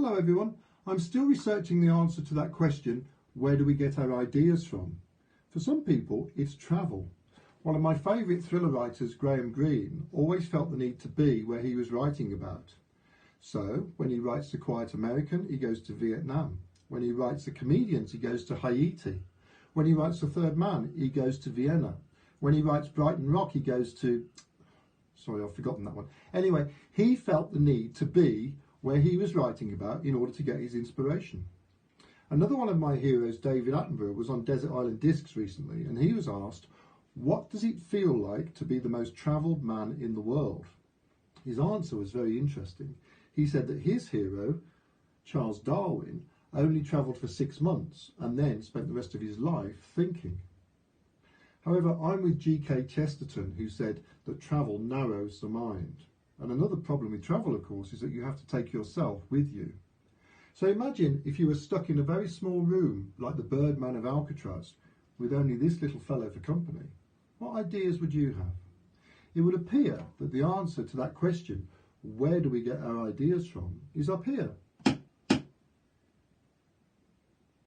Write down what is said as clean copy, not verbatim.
Hello everyone, I'm still researching the answer to that question, where do we get our ideas from? For some people, it's travel. One of my favourite thriller writers, Graham Greene, always felt the need to be where he was writing about. So, when he writes The Quiet American, he goes to Vietnam. When he writes The Comedians, he goes to Haiti. When he writes The Third Man, he goes to Vienna. When he writes Brighton Rock, he goes to... Sorry, I've forgotten that one. Anyway, he felt the need to be where he was writing about in order to get his inspiration. Another one of my heroes, David Attenborough, was on Desert Island Discs recently, and he was asked, what does it feel like to be the most travelled man in the world? His answer was very interesting. He said that his hero, Charles Darwin, only travelled for 6 months and then spent the rest of his life thinking. However, I'm with G.K. Chesterton, who said that travel narrows the mind. And another problem with travel, of course, is that you have to take yourself with you. So imagine if you were stuck in a very small room, like the Birdman of Alcatraz, with only this little fellow for company. What ideas would you have? It would appear that the answer to that question, where do we get our ideas from, is up here.